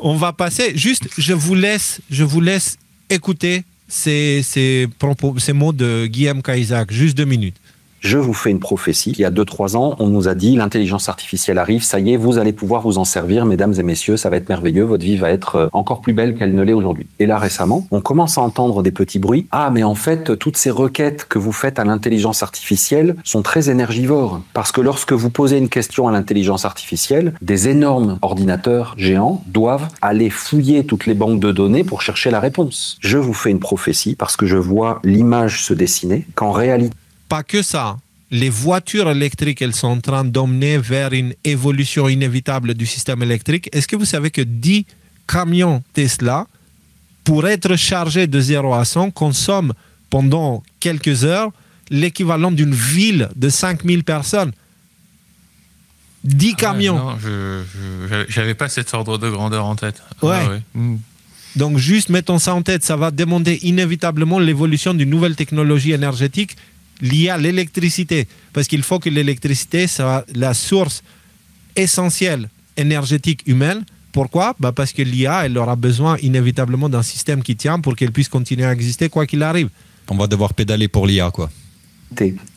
On va passer. Juste, je vous laisse écouter ces mots de Guillaume Cahuzac. Juste 2 minutes. Je vous fais une prophétie. Il y a 2-3 ans, on nous a dit l'intelligence artificielle arrive, ça y est, vous allez pouvoir vous en servir, mesdames et messieurs, ça va être merveilleux, votre vie va être encore plus belle qu'elle ne l'est aujourd'hui. Et là, récemment, on commence à entendre des petits bruits. Ah, mais en fait, toutes ces requêtes que vous faites à l'intelligence artificielle sont très énergivores. Parce que lorsque vous posez une question à l'intelligence artificielle, des énormes ordinateurs géants doivent aller fouiller toutes les banques de données pour chercher la réponse. Je vous fais une prophétie parce que je vois l'image se dessiner, qu'en réalité, pas que ça. Les voitures électriques, elles sont en train d'emmener vers une évolution inévitable du système électrique. Est-ce que vous savez que 10 camions Tesla, pour être chargés de 0 à 100, consomment pendant quelques heures l'équivalent d'une ville de 5000 personnes? 10 camions. Non, je n'avais pas cet ordre de grandeur en tête. Ouais. Ah, ouais. Donc juste mettons ça en tête, ça va demander inévitablement l'évolution d'une nouvelle technologie énergétique liée à l'électricité. Parce qu'il faut que l'électricité soit la source essentielle énergétique humaine. Pourquoi? Parce que l'IA, elle aura besoin inévitablement d'un système qui tient pour qu'elle puisse continuer à exister quoi qu'il arrive. On va devoir pédaler pour l'IA, quoi.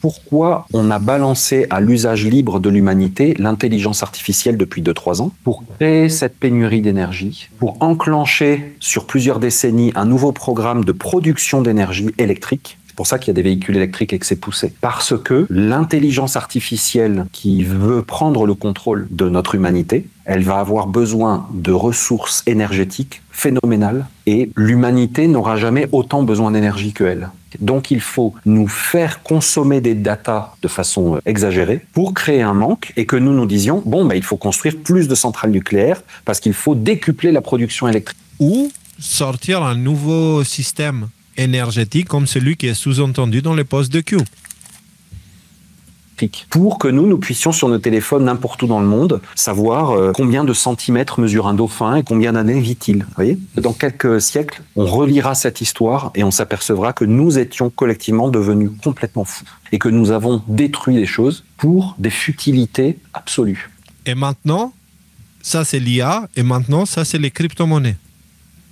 Pourquoi on a balancé à l'usage libre de l'humanité l'intelligence artificielle depuis 2-3 ans? Pour créer cette pénurie d'énergie, pour enclencher sur plusieurs décennies un nouveau programme de production d'énergie électrique. C'est pour ça qu'il y a des véhicules électriques et que c'est poussé. Parce que l'intelligence artificielle qui veut prendre le contrôle de notre humanité, elle va avoir besoin de ressources énergétiques phénoménales et l'humanité n'aura jamais autant besoin d'énergie qu'elle. Donc il faut nous faire consommer des datas de façon exagérée pour créer un manque et que nous disions il faut construire plus de centrales nucléaires parce qu'il faut décupler la production électrique. Ou sortir un nouveau système énergétique comme celui qui est sous-entendu dans les postes de Q. Pour que nous puissions sur nos téléphones n'importe où dans le monde savoir combien de centimètres mesure un dauphin et combien d'années vit-il. Vous voyez ? Dans quelques siècles, on relira cette histoire et on s'apercevra que nous étions collectivement devenus complètement fous et que nous avons détruit des choses pour des futilités absolues. Et maintenant, ça c'est l'IA et maintenant ça c'est les crypto-monnaies.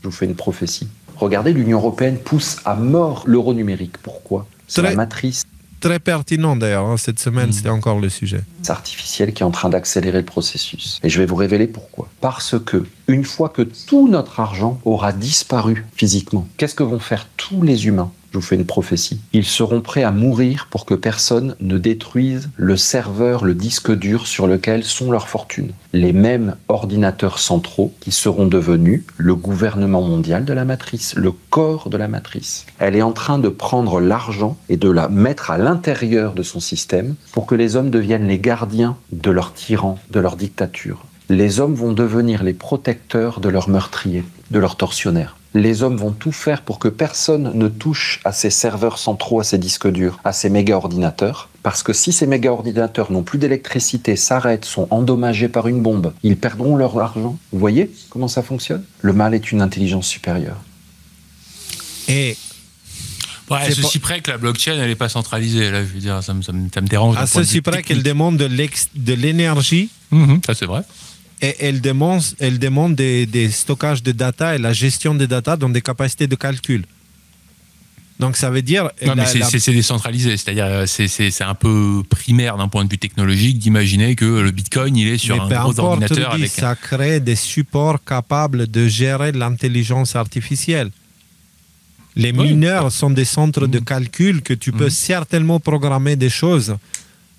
Je vous fais une prophétie. Regardez, l'Union européenne pousse à mort l'euro numérique. Pourquoi ? C'est la matrice. Très pertinent d'ailleurs, cette semaine c'était encore le sujet. C'est artificiel qui est en train d'accélérer le processus. Et je vais vous révéler pourquoi. Parce que, une fois que tout notre argent aura disparu physiquement, qu'est-ce que vont faire tous les humains ? Je vous fais une prophétie. Ils seront prêts à mourir pour que personne ne détruise le serveur, le disque dur sur lequel sont leurs fortunes. Les mêmes ordinateurs centraux qui seront devenus le gouvernement mondial de la matrice, le corps de la matrice. Elle est en train de prendre l'argent et de la mettre à l'intérieur de son système pour que les hommes deviennent les gardiens de leurs tyrans, de leur dictature. Les hommes vont devenir les protecteurs de leurs meurtriers, de leurs tortionnaires. Les hommes vont tout faire pour que personne ne touche à ces serveurs centraux, à ces disques durs, à ces méga-ordinateurs. Parce que si ces méga-ordinateurs n'ont plus d'électricité, s'arrêtent, sont endommagés par une bombe, ils perdront leur argent. Vous voyez comment ça fonctionne ? Le mal est une intelligence supérieure. Et à ceci près que la blockchain, elle n'est pas centralisée. Là, je veux dire, ça me dérange. À ceci près qu'elle demande de l'énergie. Ça, c'est vrai. Et elle demande des stockages de data et la gestion des data dans des capacités de calcul. Donc ça veut dire... Non, mais c'est décentralisé. C'est-à-dire c'est un peu primaire d'un point de vue technologique d'imaginer que le Bitcoin, il est sur un gros ordinateur. Avec... Ça crée des supports capables de gérer l'intelligence artificielle. Les mineurs sont des centres de calcul que tu peux certainement programmer des choses.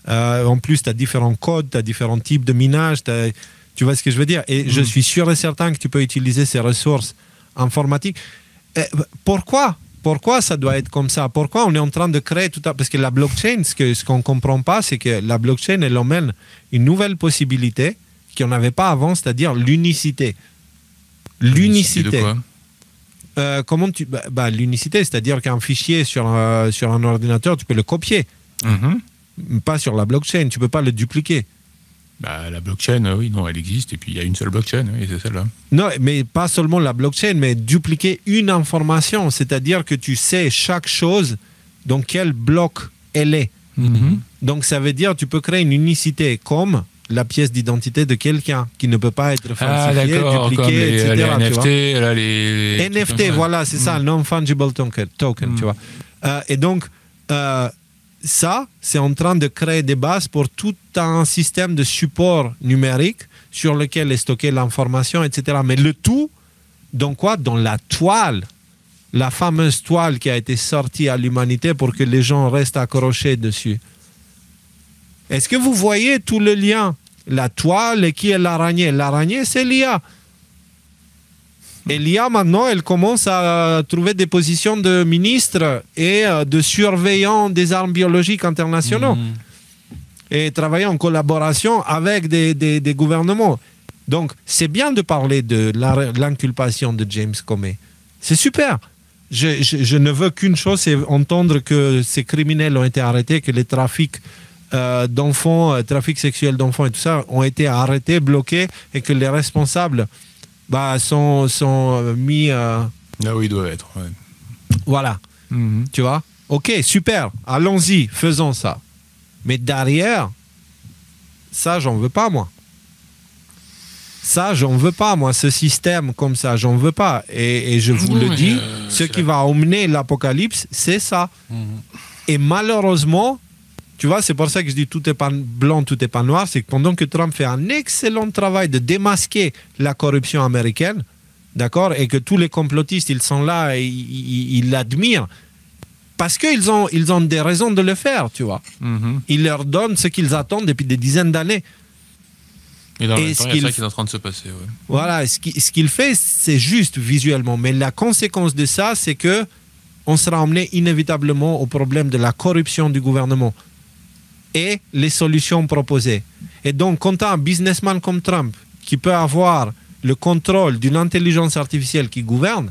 En plus, tu as différents codes, tu as différents types de minage. Tu vois ce que je veux dire? Et je suis sûr et certain que tu peux utiliser ces ressources informatiques. Pourquoi ça doit être comme ça? Pourquoi on est en train de créer tout ça? Parce que la blockchain, ce qu'on ne comprend pas, c'est que la blockchain, elle emmène une nouvelle possibilité qu'on n'avait pas avant, c'est-à-dire l'unicité. L'unicité. De quoi? Comment l'unicité, c'est-à-dire qu'un fichier sur un ordinateur, tu peux le copier. Pas sur la blockchain, tu ne peux pas le dupliquer. La blockchain, oui, non, elle existe, et puis il y a une seule blockchain, et c'est celle-là. Non, mais pas seulement la blockchain, mais dupliquer une information, c'est-à-dire que tu sais chaque chose dans quel bloc elle est. Donc ça veut dire que tu peux créer une unicité comme la pièce d'identité de quelqu'un qui ne peut pas être falsifié, dupliqué, etc. Les NFT, là, les NFT, voilà, c'est ça, non-fungible token, tu vois. Et donc, ça, c'est en train de créer des bases pour tout un système de support numérique sur lequel est stockée l'information, etc. Mais le tout, dans quoi? Dans la toile. La fameuse toile qui a été sortie à l'humanité pour que les gens restent accrochés dessus. Est-ce que vous voyez tout le lien? La toile et qui est l'araignée? L'araignée, c'est l'IA. Et l'IA, maintenant, elle commence à trouver des positions de ministre et de surveillant des armes biologiques internationaux. Et travailler en collaboration avec des gouvernements. Donc, c'est bien de parler de l'inculpation de James Comey. C'est super. Je ne veux qu'une chose, c'est entendre que ces criminels ont été arrêtés, que les trafics d'enfants, trafic sexuel d'enfants et tout ça ont été arrêtés, bloqués, et que les responsables sont mis... Là où ils doivent être. Ouais. Voilà. Tu vois? Ok, super. Allons-y, faisons ça. Mais derrière, ça, j'en veux pas, moi. Ça, j'en veux pas, moi. Ce système comme ça, j'en veux pas. Et je vous le dis, ce qui va emmener l'apocalypse, c'est ça. Et malheureusement, tu vois, c'est pour ça que je dis tout est pas blanc, tout est pas noir. C'est que pendant que Trump fait un excellent travail de démasquer la corruption américaine, d'accord, et que tous les complotistes, ils sont là et ils l'admirent, parce qu'ils ont des raisons de le faire, tu vois. Il leur donne ce qu'ils attendent depuis des dizaines d'années. Et dans le même temps, il y a ça qui est en train de se passer. Ouais. Voilà, ce qu'il fait, c'est juste visuellement. Mais la conséquence de ça, c'est que on sera emmené inévitablement au problème de la corruption du gouvernement et les solutions proposées. Et donc, quand tu as un businessman comme Trump qui peut avoir le contrôle d'une intelligence artificielle qui gouverne,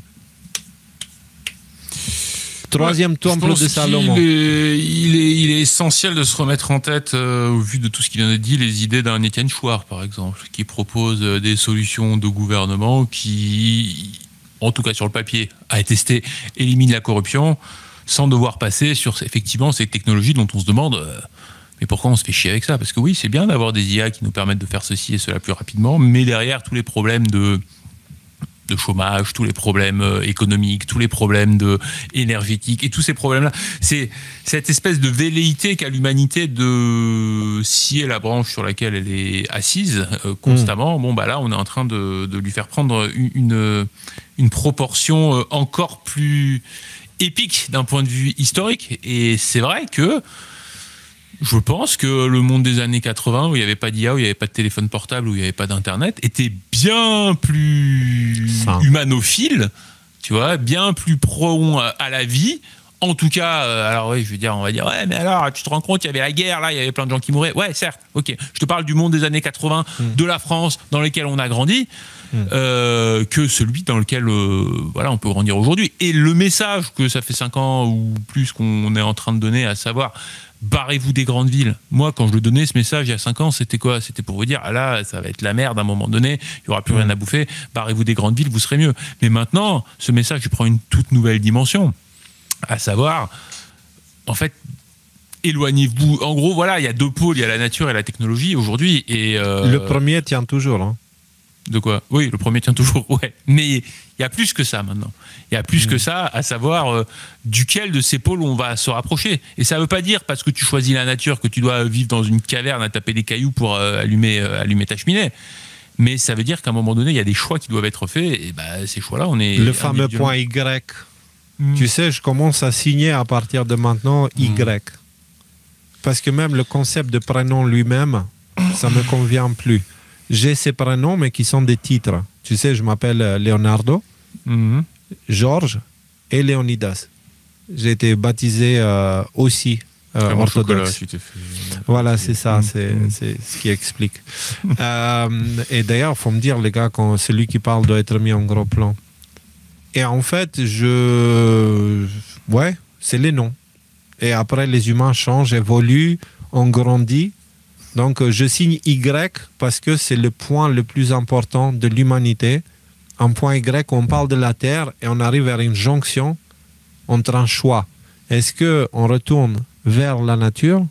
troisième temple de Salomon. Il est essentiel de se remettre en tête, au vu de tout ce qu'il vient de dire, les idées d'un Étienne Chouard, par exemple, qui propose des solutions de gouvernement qui, en tout cas sur le papier, à tester, éliminent la corruption, sans devoir passer sur effectivement ces technologies dont on se demande mais pourquoi on se fait chier avec ça? Parce que oui, c'est bien d'avoir des IA qui nous permettent de faire ceci et cela plus rapidement, mais derrière tous les problèmes de chômage, tous les problèmes économiques, tous les problèmes énergétiques et tous ces problèmes-là. C'est cette espèce de velléité qu'a l'humanité de scier la branche sur laquelle elle est assise constamment. Bon, bah là, on est en train de lui faire prendre une proportion encore plus épique d'un point de vue historique. Et c'est vrai que je pense que le monde des années 80, où il n'y avait pas d'IA, où il n'y avait pas de téléphone portable, où il n'y avait pas d'Internet, était bien plus humanophile, tu vois, bien plus prompt à la vie. En tout cas, alors oui, je veux dire, on va dire, ouais, mais alors, tu te rends compte, il y avait la guerre, là, il y avait plein de gens qui mouraient. Ouais, certes, ok. Je te parle du monde des années 80, de la France, dans lequel on a grandi, que celui dans lequel, voilà, on peut grandir aujourd'hui. Et le message que ça fait 5 ans ou plus qu'on est en train de donner, à savoir, barrez-vous des grandes villes. Moi, quand je le donnais, ce message, il y a 5 ans, c'était quoi? C'était pour vous dire, ah là, ça va être la merde à un moment donné, il n'y aura plus rien à bouffer, barrez-vous des grandes villes, vous serez mieux. Mais maintenant, ce message, il prend une toute nouvelle dimension. À savoir, en fait, éloignez-vous. En gros, voilà, il y a 2 pôles, il y a la nature et la technologie aujourd'hui. Et le premier tient toujours. Hein. De quoi? Oui, le premier tient toujours, ouais. Mais il y a plus que ça maintenant. Il y a plus que ça, à savoir duquel de ces pôles on va se rapprocher. Et ça ne veut pas dire, parce que tu choisis la nature, que tu dois vivre dans une caverne à taper des cailloux pour allumer ta cheminée. Mais ça veut dire qu'à un moment donné, il y a des choix qui doivent être faits. Et bah, ces choix-là, on est... Le fameux point Y. Tu sais, je commence à signer à partir de maintenant Y. Parce que même le concept de prénom lui-même, ça ne me convient plus. J'ai ces prénoms, mais qui sont des titres. Tu sais, je m'appelle Leonardo, Georges et Léonidas. J'ai été baptisé aussi orthodoxe. Voilà, c'est ça, c'est ce qui explique. Et d'ailleurs, il faut me dire, les gars, quand celui qui parle doit être mis en gros plan. Et en fait, ouais, c'est les noms. Et après, les humains changent, évoluent, on grandit. Donc, je signe Y parce que c'est le point le plus important de l'humanité. Un point Y, on parle de la Terre et on arrive vers une jonction entre un choix. Est-ce qu'on retourne vers la nature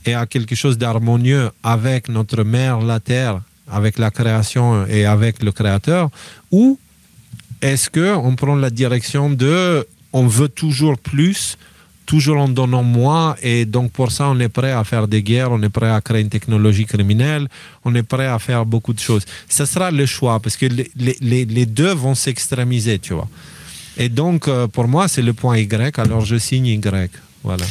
et à quelque chose d'harmonieux avec notre mère, la Terre, avec la création et avec le Créateur, ou est-ce qu'on prend la direction de on veut toujours plus, toujours en donnant moins, et donc pour ça on est prêt à faire des guerres, on est prêt à créer une technologie criminelle, on est prêt à faire beaucoup de choses. Ça sera le choix, parce que les deux vont s'extrémiser, tu vois. Et donc pour moi c'est le point Y, alors je signe Y. Voilà.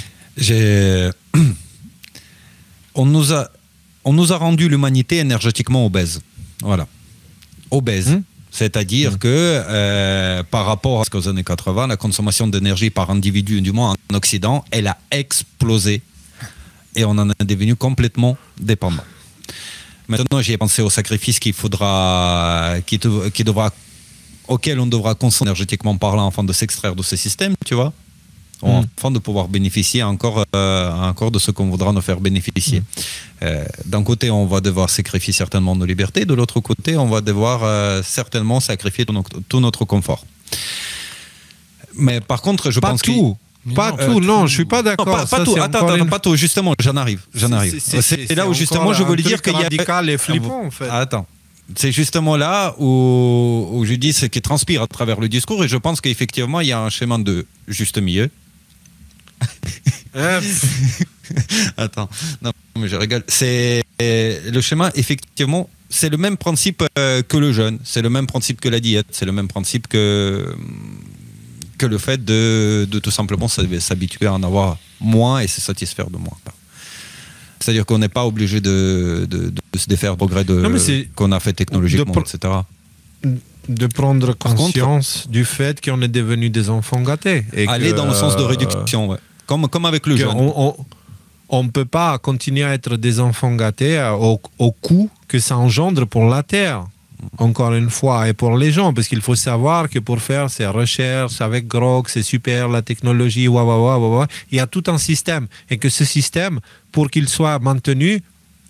On nous a rendu l'humanité énergétiquement obèse. Voilà. Obèse. C'est-à-dire que par rapport à ce qu'aux années 80, la consommation d'énergie par individu, du moins en Occident, elle a explosé et on en est devenu complètement dépendant. Maintenant, j'y ai pensé au sacrifice auquel on devra consommer énergétiquement parlant afin de s'extraire de ce système, tu vois, afin de pouvoir bénéficier encore de ce qu'on voudra nous faire bénéficier. D'un côté, on va devoir sacrifier certainement nos libertés, de l'autre côté, on va devoir certainement sacrifier tout notre confort. Mais par contre, je pense que... Pas tout, non, je suis pas d'accord. Pas tout, attends, pas tout, justement, j'en arrive. C'est là où justement je voulais dire qu'il y a... radical et flippant, en fait. Attends. C'est justement là où je dis ce qui transpire à travers le discours, et je pense qu'effectivement, il y a un chemin de juste milieu. Attends, non, mais je rigole. C'est le schéma, effectivement, c'est le même principe que le jeûne, c'est le même principe que la diète, c'est le même principe que le fait de tout simplement s'habituer à en avoir moins et se satisfaire de moins. C'est-à-dire qu'on n'est pas obligé de se défaire au progrès qu'on a fait technologiquement, etc. De prendre conscience du fait qu'on est devenu des enfants gâtés. Et aller dans le sens de réduction, ouais. Comme avec le jeûne. On ne peut pas continuer à être des enfants gâtés au coût que ça engendre pour la Terre, encore une fois, et pour les gens, parce qu'il faut savoir que pour faire ces recherches avec Grok, c'est super, la technologie, il y a tout un système, et que ce système, pour qu'il soit maintenu,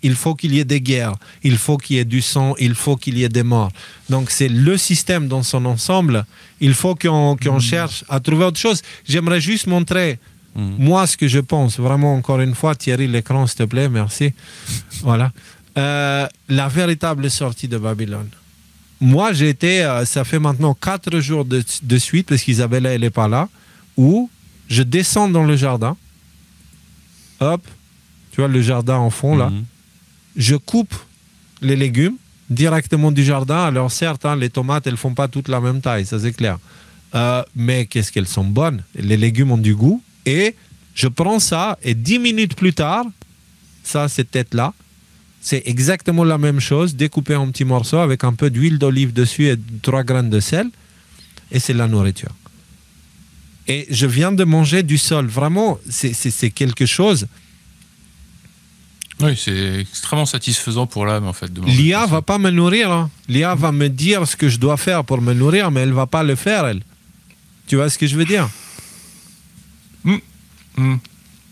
il faut qu'il y ait des guerres, il faut qu'il y ait du sang, il faut qu'il y ait des morts. Donc c'est le système dans son ensemble. Il faut qu'on cherche à trouver autre chose. J'aimerais juste montrer moi ce que je pense. Vraiment, encore une fois, Thierry, l'écran, s'il te plaît, merci. Voilà. La véritable sortie de Babylone. Moi, j'ai été, ça fait maintenant 4 jours de suite, parce qu'Isabella, elle n'est pas là, où je descends dans le jardin. Hop, tu vois le jardin en fond, là. Je coupe les légumes directement du jardin. Alors certes, les tomates, elles ne font pas toutes la même taille, ça c'est clair. Mais qu'est-ce qu'elles sont bonnes. Les légumes ont du goût. Et je prends ça, et 10 minutes plus tard, ça, cette tête-là, c'est exactement la même chose, découpé en petits morceaux avec un peu d'huile d'olive dessus et 3 graines de sel. Et c'est la nourriture. Et je viens de manger du sol. Vraiment, c'est quelque chose... Oui, c'est extrêmement satisfaisant pour l'âme, en fait. L'IA va pas me nourrir. Hein. L'IA va me dire ce que je dois faire pour me nourrir, mais elle va pas le faire, elle. Tu vois ce que je veux dire?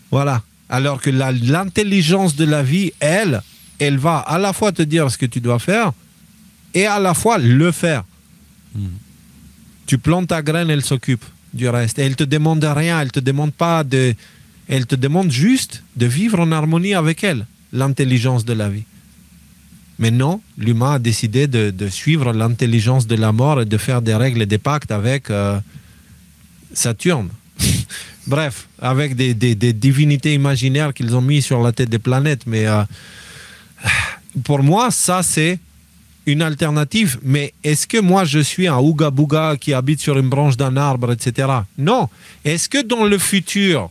Voilà. Alors que l'intelligence de la vie, elle va à la fois te dire ce que tu dois faire et à la fois le faire. Tu plantes ta graine, elle s'occupe du reste. Et elle te demande rien, elle te demande pas de... Elle te demande juste de vivre en harmonie avec elle, l'intelligence de la vie. Mais non, l'humain a décidé de suivre l'intelligence de la mort et de faire des règles et des pactes avec Saturne. Bref, avec des divinités imaginaires qu'ils ont mis sur la tête des planètes. Mais pour moi, ça, c'est une alternative. Mais est-ce que moi, je suis un ouga-bouga qui habite sur une branche d'un arbre, etc. Non. Est-ce que dans le futur...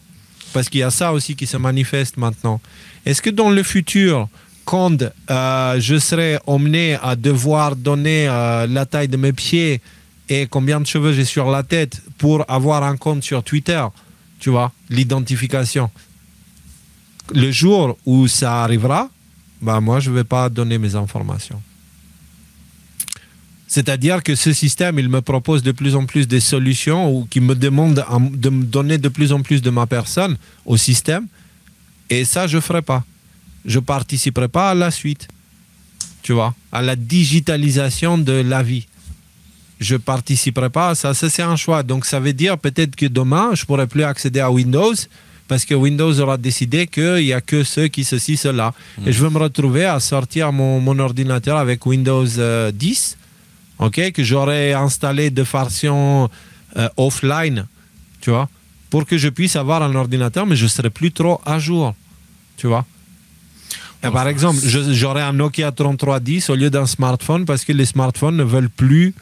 Parce qu'il y a ça aussi qui se manifeste maintenant. Est-ce que dans le futur, quand je serai emmené à devoir donner la taille de mes pieds et combien de cheveux j'ai sur la tête pour avoir un compte sur Twitter, tu vois, l'identification, le jour où ça arrivera, bah moi, je ne vais pas donner mes informations. C'est-à-dire que ce système, il me propose de plus en plus des solutions ou qui me demande de me donner de plus en plus de ma personne au système. Et ça, je ne ferai pas. Je ne participerai pas à la suite. Tu vois, à la digitalisation de la vie. Je ne participerai pas à ça. Ça, c'est un choix. Donc, ça veut dire peut-être que demain, je ne pourrai plus accéder à Windows, parce que Windows aura décidé qu'il n'y a que ceux qui ceci, cela. Et je vais me retrouver à sortir mon ordinateur avec Windows 10, ok, que j'aurais installé de façon offline, tu vois, pour que je puisse avoir un ordinateur, mais je ne serai plus trop à jour, tu vois. Et par exemple, j'aurai un Nokia 3310 au lieu d'un smartphone parce que les smartphones ne veulent plus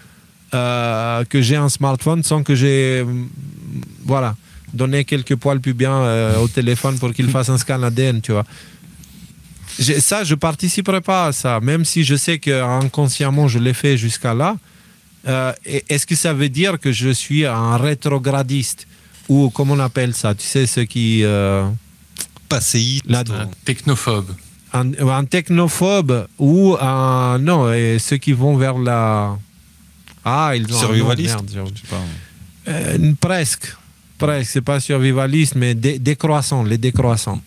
que j'ai un smartphone sans que j'ai donné quelques poils pubiens au téléphone pour qu'il fasse un scan ADN, tu vois. Ça, je ne participerai pas à ça, même si je sais qu'inconsciemment je l'ai fait jusqu'à là. Est-ce que ça veut dire que je suis un rétrogradiste ou comment on appelle ça? Tu sais, ceux qui... Passéiste. Un technophobe. Un technophobe ou un... Non, ceux qui vont vers la... Ah, ils ont... Survivaliste. Je sais pas. Presque. C'est pas survivaliste, mais décroissant, les décroissants.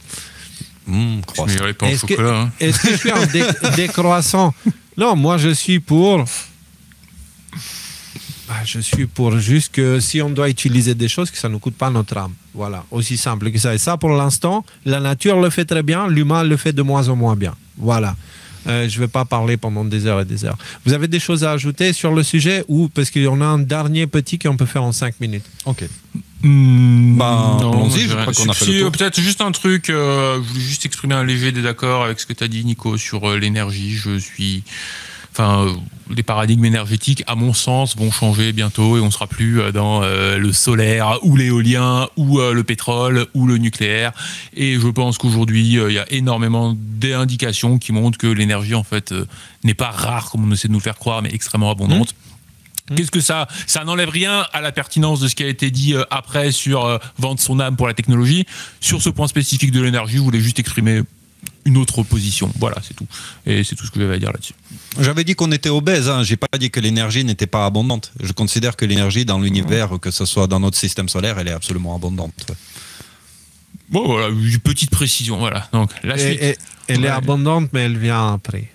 Je n'irai pas au chocolat. Hein. Est-ce que je suis un décroissant? Non, moi je suis pour... Je suis pour juste que si on doit utiliser des choses, que ça ne coûte pas notre âme. Voilà, aussi simple que ça. Et ça, pour l'instant, la nature le fait très bien, l'humain le fait de moins en moins bien. Voilà. Je ne vais pas parler pendant des heures et des heures. Vous avez des choses à ajouter sur le sujet ou parce qu'on a un dernier petit qu'on peut faire en 5 minutes? Ok. Non, allons-y, je crois qu'on a fait le tour. Peut-être juste un truc, je voulais juste exprimer un léger désaccord avec ce que tu as dit, Nico, sur l'énergie. Les paradigmes énergétiques, à mon sens, vont changer bientôt et on ne sera plus dans le solaire ou l'éolien ou le pétrole ou le nucléaire. Et je pense qu'aujourd'hui, il y a énormément d'indications qui montrent que l'énergie, en fait, n'est pas rare, comme on essaie de nous le faire croire, mais extrêmement abondante. Qu'est-ce que ça n'enlève rien à la pertinence de ce qui a été dit après sur vendre son âme pour la technologie. Sur ce point spécifique de l'énergie, je voulais juste exprimer une autre position. Voilà, c'est tout. Et c'est tout ce que j'avais à dire là-dessus. J'avais dit qu'on était obèse, hein. J'ai pas dit que l'énergie n'était pas abondante. Je considère que l'énergie dans l'univers, que ce soit dans notre système solaire, elle est absolument abondante. Bon, voilà, une petite précision. Voilà. Donc, la suite. Elle est abondante, mais elle vient après.